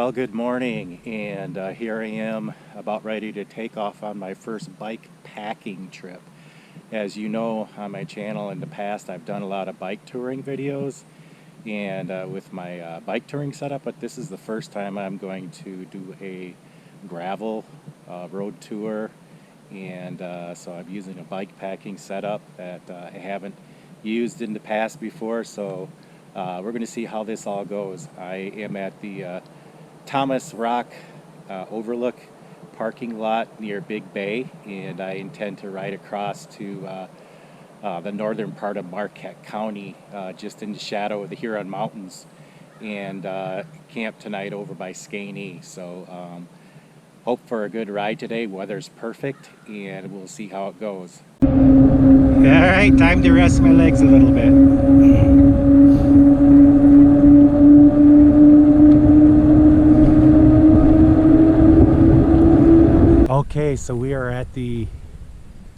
Well, good morning, and here I am about ready to take off on my first bike packing trip. As you know, on my channel in the past I've done a lot of bike touring videos and with my bike touring setup, but this is the first time I'm going to do a gravel road tour, and so I'm using a bike packing setup that I haven't used in the past before, so we're going to see how this all goes. I am at the Thomas Rock Overlook parking lot near Big Bay, and I intend to ride across to the northern part of Marquette County, just in the shadow of the Huron Mountains, and camp tonight over by Skanee. So hope for a good ride today. Weather's perfect, and we'll see how it goes. Alright, time to rest my legs a little bit. Okay, so we are at the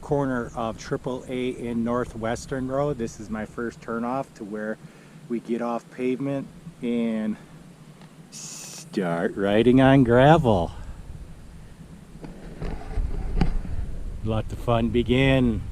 corner of AAA and Northwestern Road. This is my first turnoff to where we get off pavement and start riding on gravel. Let the fun begin.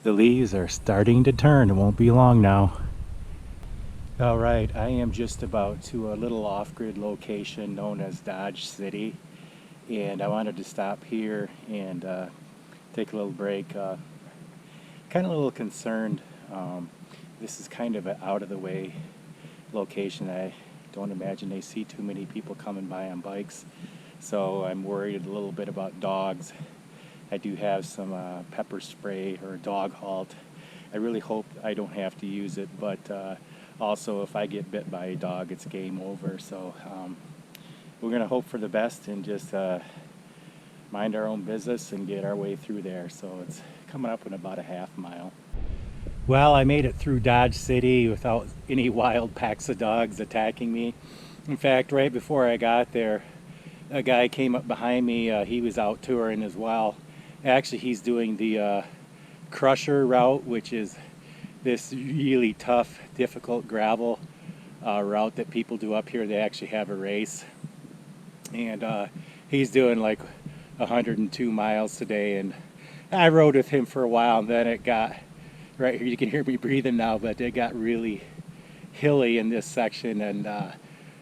The leaves are starting to turn. It won't be long now. Alright, I am just about to a little off-grid location known as Dodge City, and I wanted to stop here and take a little break. Kind of a little concerned. This is kind of an out-of-the-way location. I don't imagine they see too many people coming by on bikes, so I'm worried a little bit about dogs. I do have some pepper spray or dog halt. I really hope I don't have to use it, but also if I get bit by a dog, it's game over. So we're gonna hope for the best and just mind our own business and get our way through there. So it's coming up in about a half mile. Well, I made it through Dodge City without any wild packs of dogs attacking me. In fact, right before I got there, a guy came up behind me. He was out touring as well. Actually, he's doing the Crusher route, which is this really tough, difficult gravel route that people do up here. They actually have a race, and he's doing like 102 miles today, and I rode with him for a while, and then it got, right here you can hear me breathing now, but it got really hilly in this section, and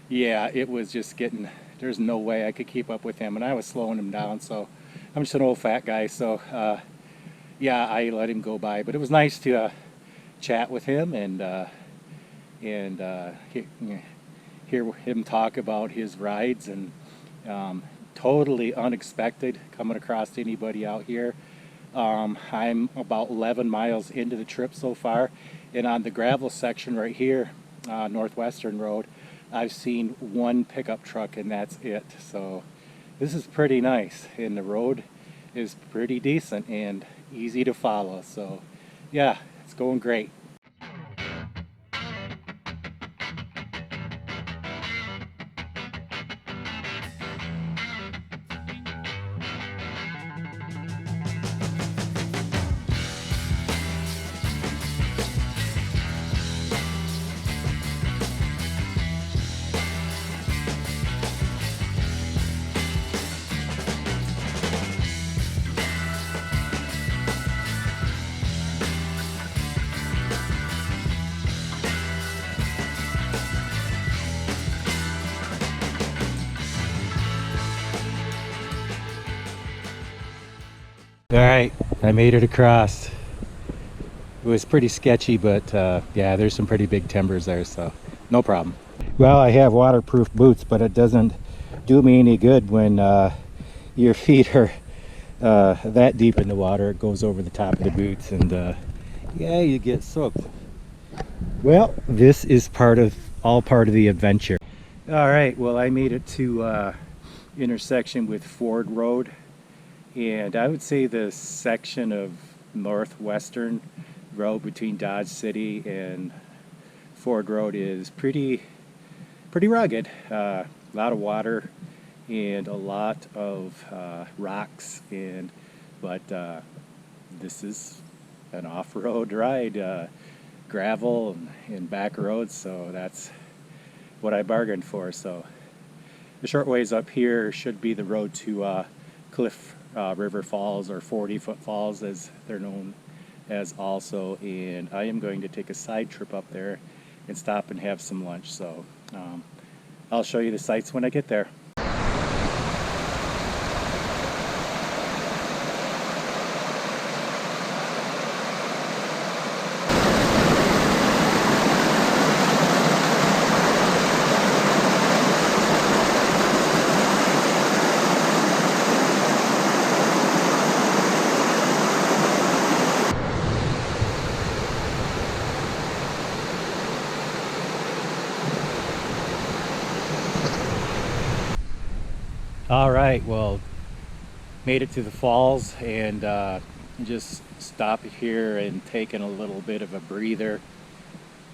yeah, it was just getting, there's no way I could keep up with him, and I was slowing him down. So I'm just an old fat guy, so yeah, I let him go by. But it was nice to chat with him and hear him talk about his rides, and totally unexpected coming across anybody out here. I'm about 11 miles into the trip so far, and on the gravel section right here, Northwestern Road, I've seen one pickup truck, and that's it. So this is pretty nice, and the road is pretty decent and easy to follow. So yeah, it's going great. All right, I made it across. It was pretty sketchy, but yeah, there's some pretty big timbers there, so no problem. Well, I have waterproof boots, but it doesn't do me any good when your feet are that deep in the water. It goes over the top of the boots, and yeah, you get soaked. Well, this is all part of the adventure. All right, well, I made it to intersection with Ford Road, and I would say the section of northwestern road between Dodge City and Ford Road is pretty rugged. A lot of water and a lot of rocks, but this is an off-road ride, gravel and back roads, so that's what I bargained for. So the short ways up here should be the road to Cliff River Falls, or 40-foot falls as they're known as also, and I am going to take a side trip up there and stop and have some lunch. So I'll show you the sights when I get there. All right, well, made it to the falls, and just stopping here and taking a little bit of a breather,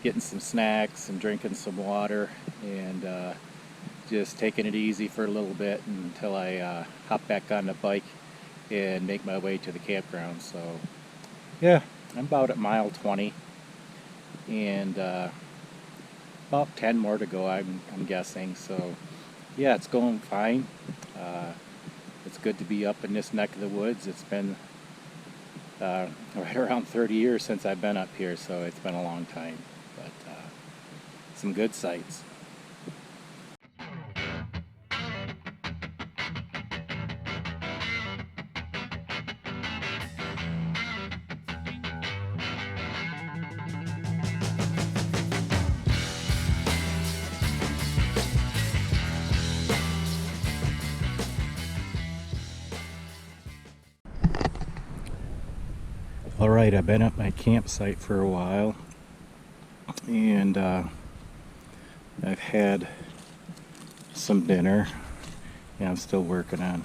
getting some snacks and drinking some water, and just taking it easy for a little bit until I hop back on the bike and make my way to the campground. So yeah, I'm about at mile 20, and about 10 more to go, I'm guessing. So yeah, it's going fine. It's good to be up in this neck of the woods. It's been right around 30 years since I've been up here, so it's been a long time, but some good sights. All right, I've been at my campsite for a while, and I've had some dinner, and I'm still working on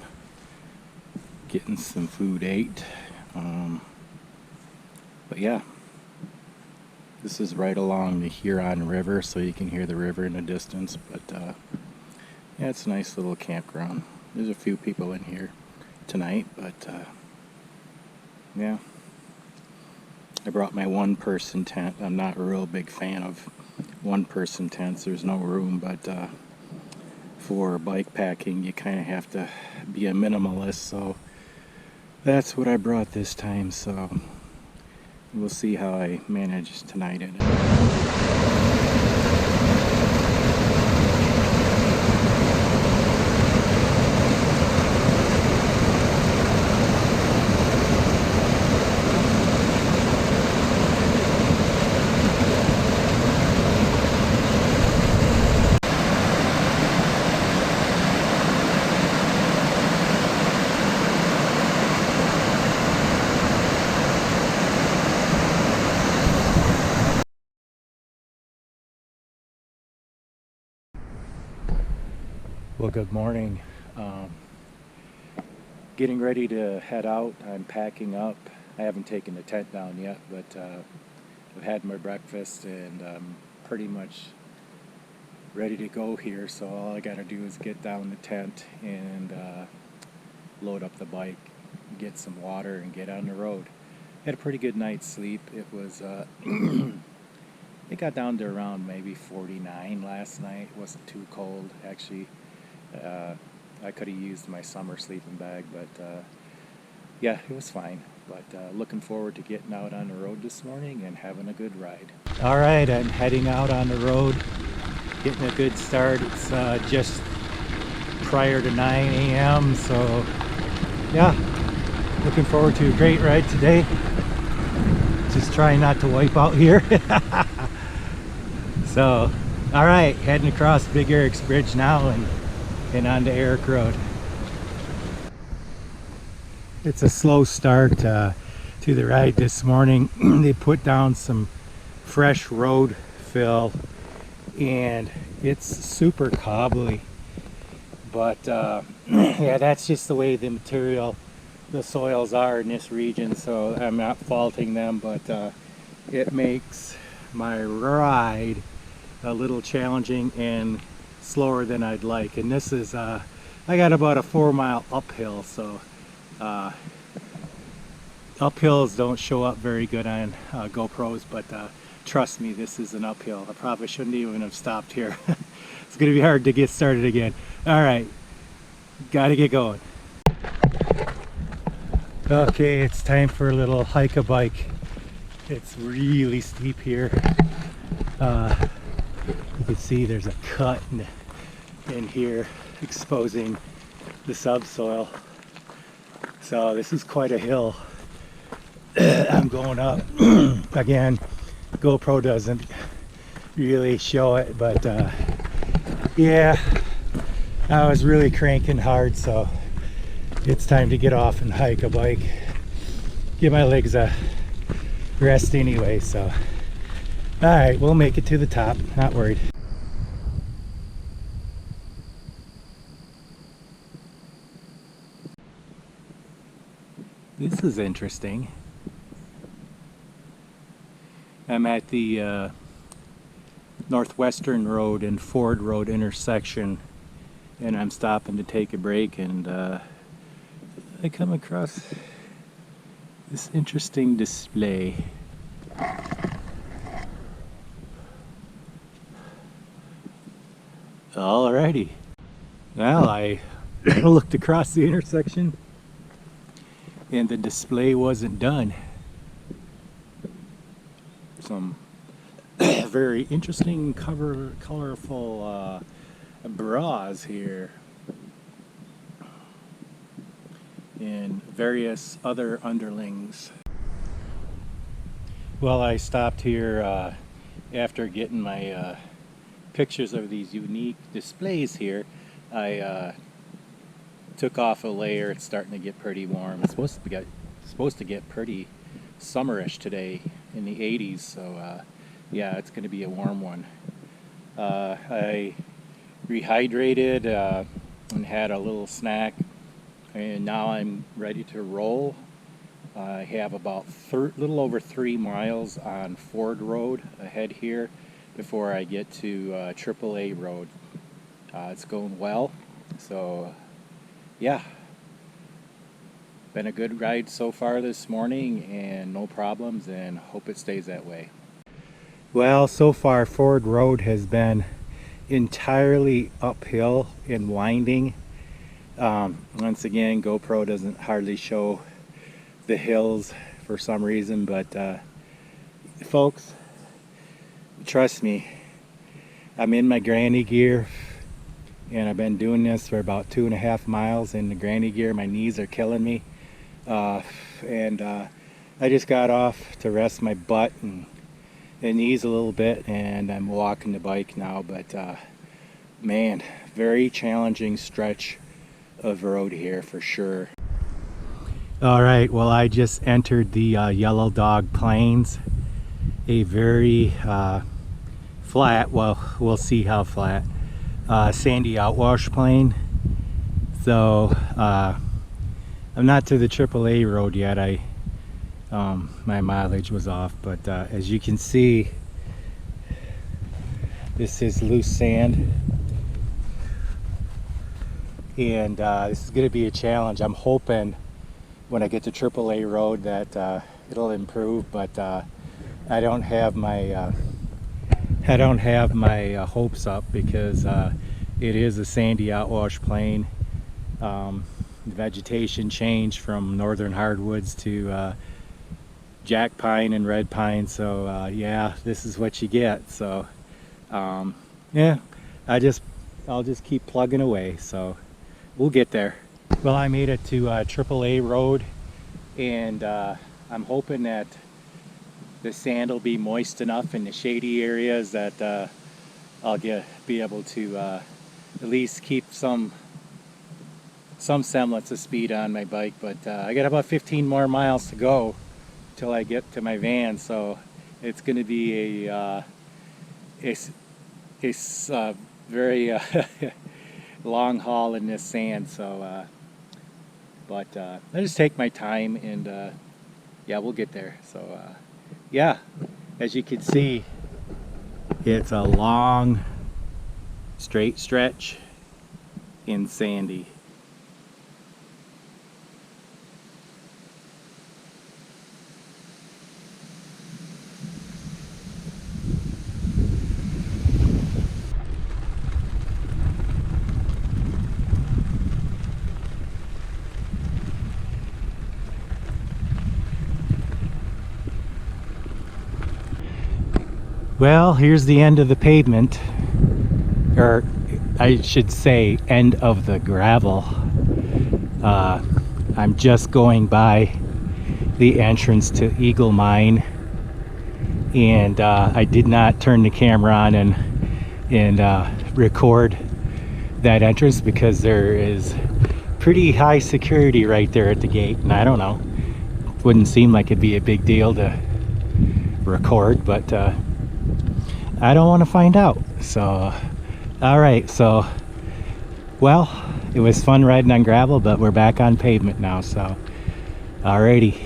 getting some food ate. But yeah, this is right along the Huron River, so you can hear the river in the distance. But yeah, it's a nice little campground. There's a few people in here tonight, but yeah. I brought my one-person tent. I'm not a real big fan of one-person tents. There's no room, but for bike packing, you kind of have to be a minimalist. So that's what I brought this time. So we'll see how I manage tonight in it. Well, good morning. Getting ready to head out. I'm packing up. I haven't taken the tent down yet, but I've had my breakfast, and I'm pretty much ready to go here. So all I gotta do is get down the tent and load up the bike, get some water, and get on the road. Had a pretty good night's sleep. It was it got down to around maybe 49 last night. It wasn't too cold, actually. I could have used my summer sleeping bag, but yeah, it was fine. But looking forward to getting out on the road this morning and having a good ride. All right, I'm heading out on the road, getting a good start. It's just prior to 9 a.m. So yeah, Looking forward to a great ride today. Just trying not to wipe out here. So, all right, heading across Big Erick's bridge now and onto Erick Road. It's a slow start to the ride this morning. They put down some fresh road fill and it's super cobbly, but yeah, that's just the way the soils are in this region, so I'm not faulting them, but it makes my ride a little challenging and slower than I'd like. And this is I got about a 4-mile uphill, so uphills don't show up very good on GoPros, but trust me, this is an uphill. I probably shouldn't even have stopped here. It's gonna be hard to get started again. All right, gotta get going. Okay, it's time for a little hike-a-bike. It's really steep here. You can see there's a cut in here exposing the subsoil. So this is quite a hill. I'm going up. Again, GoPro doesn't really show it, but yeah, I was really cranking hard, so it's time to get off and hike a bike. Give my legs a rest anyway, so all right, we'll make it to the top, not worried. This is interesting. I'm at the Northwestern Road and Ford Road intersection, and I'm stopping to take a break, and I come across this interesting display. Alrighty. Well, I looked across the intersection and the display wasn't done. Some very interesting colorful bras here and various other underlings. Well, I stopped here after getting my pictures of these unique displays here. I took off a layer. It's starting to get pretty warm. It's supposed to get pretty summerish today in the 80s, so yeah, it's going to be a warm one. I rehydrated and had a little snack, and now I'm ready to roll. I have about little over 3 miles on Ford Road ahead here before I get to AAA Road. It's going well, so yeah, been a good ride so far this morning and no problems, and hope it stays that way. Well, so far Ford Road has been entirely uphill and winding. Once again, GoPro doesn't hardly show the hills for some reason, but folks, trust me, I'm in my granny gear, and I've been doing this for about 2.5 miles in the granny gear. My knees are killing me, and I just got off to rest my butt and knees a little bit, and I'm walking the bike now. But man, very challenging stretch of road here for sure. All right, well, I just entered the Yellow Dog Plains, a very flat, well, we'll see how flat, sandy outwash plain. So I'm not to the AAA road yet. My mileage was off, but as you can see, this is loose sand, and this is going to be a challenge. I'm hoping when I get to AAA road that it'll improve, but I don't have my hopes up, because it is a sandy outwash plain. The vegetation changed from northern hardwoods to jack pine and red pine, so yeah, this is what you get. So yeah, I'll just keep plugging away, so we'll get there. Well, I made it to AAA road, and I'm hoping that the sand will be moist enough in the shady areas that I'll be able to at least keep some semblance of speed on my bike. But I got about 15 more miles to go till I get to my van, so it's going to be a very long haul in this sand. So, but I just take my time, and yeah, we'll get there. So, yeah, as you can see, it's a long, straight stretch in sandy. Well, here's the end of the pavement, or I should say end of the gravel. I'm just going by the entrance to Eagle Mine, and I did not turn the camera on and record that entrance because there is pretty high security right there at the gate, and I don't know, wouldn't seem like it'd be a big deal to record, but I don't want to find out. So all right, so well, it was fun riding on gravel, but we're back on pavement now. So alrighty.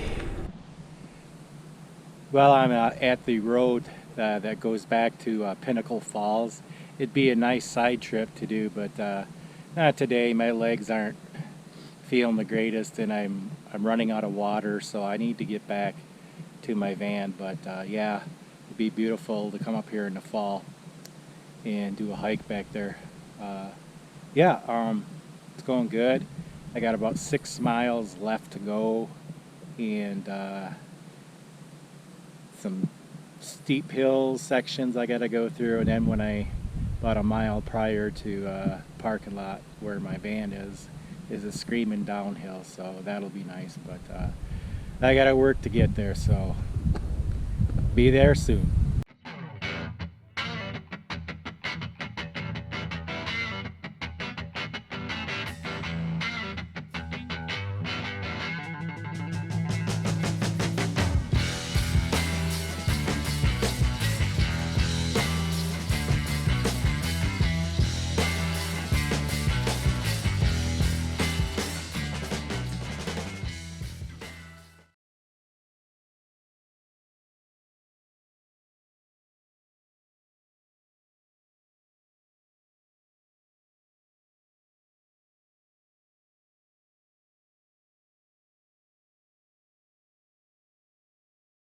Well, I'm at the road that goes back to Pinnacle Falls. It'd be a nice side trip to do, but not today. My legs aren't feeling the greatest, and I'm running out of water, so I need to get back to my van. But yeah, it'd be beautiful to come up here in the fall and do a hike back there. Yeah, it's going good. I got about 6 miles left to go, and some steep hill sections I got to go through, and then about a mile prior to parking lot where my van is a screaming downhill, so that'll be nice. But I got to work to get there, so be there soon.